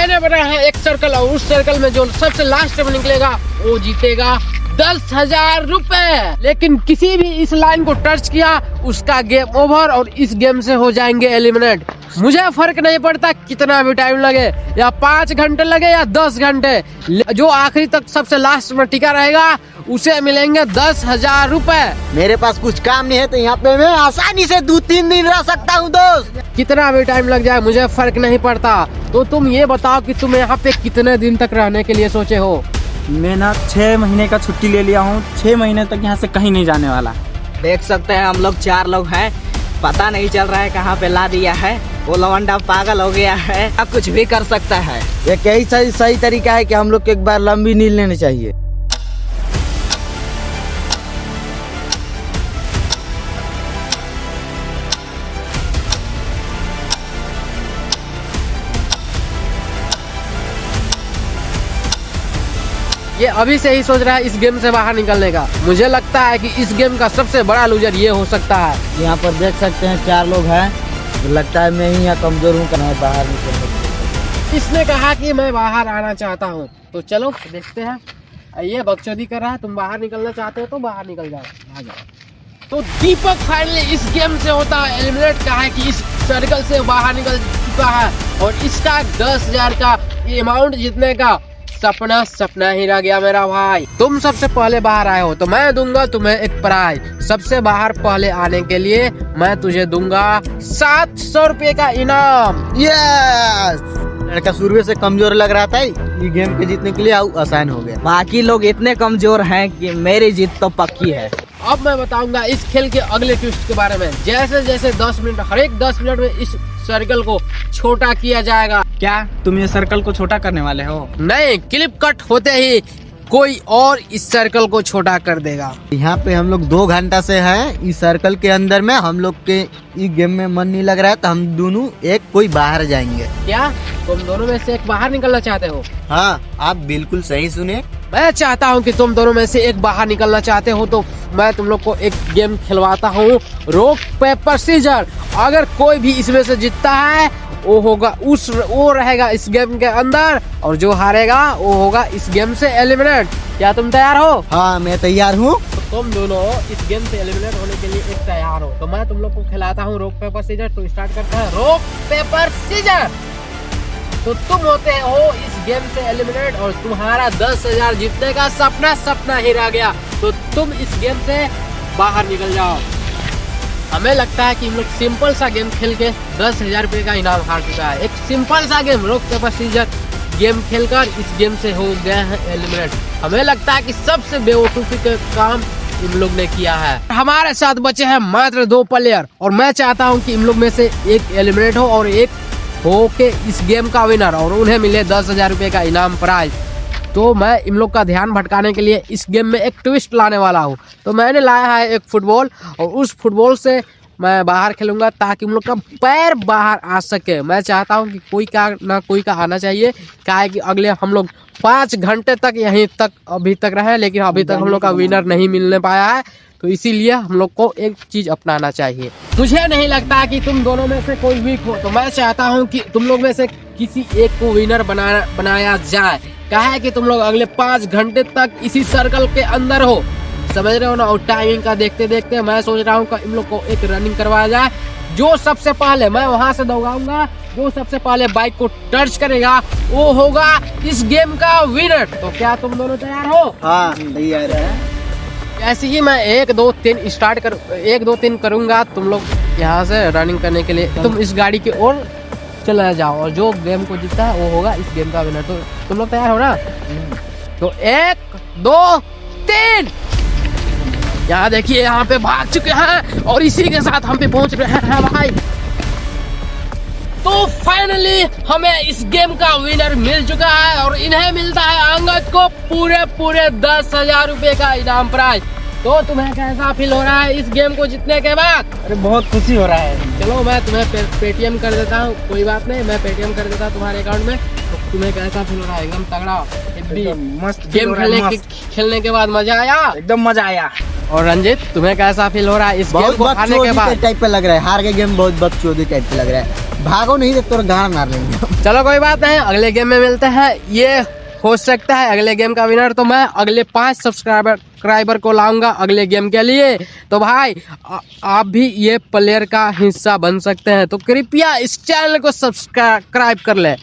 मैंने बनाया है एक सर्कल और उस सर्कल में जो सबसे लास्ट में निकलेगा वो जीतेगा 10,000 रुपए। लेकिन किसी भी इस लाइन को टच किया उसका गेम ओवर और इस गेम से हो जाएंगे एलिमिनेट। मुझे फर्क नहीं पड़ता कितना भी टाइम लगे, या 5 घंटे लगे या 10 घंटे, जो आखिरी तक सबसे लास्ट में टिका रहेगा उसे मिलेंगे 10,000 रुपए। मेरे पास कुछ काम नहीं है तो यहाँ पे मैं आसानी से 2-3 दिन रह सकता हूँ दोस्त। कितना भी टाइम लग जाए मुझे फर्क नहीं पड़ता। तो तुम ये बताओ कि तुम यहाँ पे कितने दिन तक रहने के लिए सोचे हो? मैं ना 6 महीने का छुट्टी ले लिया हूँ। 6 महीने तक यहाँ से कहीं नहीं जाने वाला। देख सकते हैं हम लोग 4 लोग हैं, पता नहीं चल रहा है कहाँ पे ला दिया है। वो लवंडा पागल हो गया है, अब कुछ भी कर सकता है। ये कई सही तरीका है कि हम लोग को एक बार लंबी नींद लेनी चाहिए। ये अभी से ही सोच रहा है इस गेम से बाहर निकलने का। मुझे लगता है कि इस गेम का सबसे बड़ा लूजर ये हो सकता है। यहाँ पर देख सकते हैं 4 लोग हैं, तो लगता है मैं ही यहाँ कमजोर हूँ कि मैं बाहर निकलने। इसने कहा कि मैं बाहर आना चाहता हूँ, तो चलो देखते हैं। ये बकचोदी कर रहा है, तुम बाहर निकलना चाहते हो तो बाहर निकल जाओ, आ जाओ। तो दीपक फाइनली इस गेम से होता है एलिमिनेट। कहा है कि इस सर्कल से बाहर निकल चुका है और इसका 10,000 का अमाउंट जीतने का सपना ही रह गया मेरा भाई। तुम सबसे पहले बाहर आए हो तो मैं दूंगा तुम्हें एक प्राइज। सबसे बाहर पहले आने के लिए मैं तुझे दूंगा 700 रुपए का इनाम। यस, लड़का शुरू से कमजोर लग रहा था, ये गेम के जीतने के लिए आसान हो गया। बाकी लोग इतने कमजोर हैं कि मेरी जीत तो पक्की है। अब मैं बताऊंगा इस खेल के अगले ट्विस्ट के बारे में। जैसे जैसे 10 मिनट, हर एक 10 मिनट में इस सर्कल को छोटा किया जाएगा। क्या तुम ये सर्कल को छोटा करने वाले हो? नहीं, क्लिप कट होते ही कोई और इस सर्कल को छोटा कर देगा। यहाँ पे हम लोग 2 घंटा से हैं इस सर्कल के अंदर में। हम लोग के इस गेम में मन नहीं लग रहा है तो हम दोनों एक कोई बाहर जाएंगे। क्या तुम दोनों में से एक बाहर निकलना चाहते हो? हाँ, आप बिल्कुल सही सुने। मैं चाहता हूँ कि तुम दोनों में से एक बाहर निकलना चाहते हो तो मैं तुम लोग को एक गेम खिलवाता हूँ, रॉक पेपर सीजर। अगर कोई भी इसमें से जीतता है वो रहेगा इस गेम के अंदर, और जो हारेगा वो होगा इस गेम से एलिमिनेट। क्या तुम तैयार हो? हाँ, मैं तैयार हूँ। तो तुम दोनों इस गेम से एलिमिनेट होने के लिए एक तैयार हो तो मैं तुम लोग को खिलाता हूँ रॉक पेपर सीजर। तो स्टार्ट करते हैं, रॉक पेपर सीजर। तो तुम होते हो इस गेम से एलिमिनेट और तुम्हारा 10,000 जीतने का सपना ही रह गया। तो तुम इस गेम से बाहर निकल जाओ। हमें लगता है कि हम लोग सिंपल सा गेम खेल के 10,000 रुपए का इनाम हार चुका है। एक सिंपल सा game rock paper scissor game खेलकर इस गेम से हो गया है एलिमिनेट। हमें लगता है कि सबसे बेवकूफी का काम इन लोग ने किया है। हमारे साथ बचे हैं मात्र 2 प्लेयर और मैं चाहता हूँ कि इन लोग में से एक एलिमिनेट हो और एक हो के इस गेम का विनर और उन्हें मिले 10,000 रुपए का इनाम प्राइज। तो मैं इन लोग का ध्यान भटकाने के लिए इस गेम में एक ट्विस्ट लाने वाला हूँ। तो मैंने लाया है एक फुटबॉल और उस फुटबॉल से मैं बाहर खेलूंगा ताकि हम लोग का पैर बाहर आ सके। मैं चाहता हूँ कि कोई का आना चाहिए, क्या है कि अगले हम लोग 5 घंटे तक यहीं तक अभी तक रहे, लेकिन अभी तक हम लोग का विनर नहीं मिलने पाया है। तो इसीलिए हम लोग को एक चीज अपनाना चाहिए। मुझे नहीं लगता कि तुम दोनों में से कोई वीक हो, तो मैं चाहता हूँ कि तुम लोग में से किसी एक को विनर बनाया जाए। क्या है कि तुम लोग अगले 5 घंटे तक इसी सर्कल के अंदर हो, समझ रहे हो ना। और टाइमिंग का देखते देखते मैं सोच रहा हूँ कि इन लोग को एक रनिंग करवाया जाए। जो सबसे पहले, मैं वहां से दौड़ाऊंगा, जो सबसे पहले बाइक को टच करेगा वो होगा इस गेम का विनर। तो क्या तुम दोनों तैयार हो? हाँ, तैयार है। ऐसे ही मैं 1 2 3 करूंगा। तुम लोग यहाँ से रनिंग करने के लिए तुम इस गाड़ी की ओर चला जाओ और जो गेम को जीतता है वो होगा इस गेम का विनर। तो तुम लोग तैयार हो ना? तो 1 2 3। यहाँ देखिए, यहाँ पे भाग चुके हैं और इसी के साथ हम पे पहुंच रहे हैं भाई। तो फाइनली हमें इस गेम का विनर मिल चुका है और इन्हें मिलता है अंगद को पूरे 10,000 रुपए का इनाम प्राइज। तो तुम्हें कैसा फील हो रहा है इस गेम को जीतने के बाद? अरे बहुत खुशी हो रहा है। चलो मैं तुम्हें पेटीएम कर देता हूँ, कोई बात नहीं, मैं पेटीएम कर देता तुम्हारे अकाउंट में। तो तुम्हें कैसा फील हो रहा है? एकदम तगड़ा, मस्त गेम खेलने के बाद मजा आया? एकदम मजा आया। और रंजित, तुम्हें कैसा फील हो रहा है इस गेम बहुत को हारने के बकचोदी बाद? टाइप पे लग रहा है, हार के गेम बहुत बकचोदी टाइप पे लग रहा है। भागो नहीं तो तोर गाड़ मार लेंगे। चलो कोई बात नहीं, अगले गेम में मिलते हैं। ये हो सकता है अगले गेम का विनर तो मैं अगले 5 सब्सक्राइबर को लाऊंगा अगले गेम के लिए। तो भाई आप भी ये प्लेयर का हिस्सा बन सकते हैं, तो कृपया इस चैनल को सब्सक्राइब कर ले।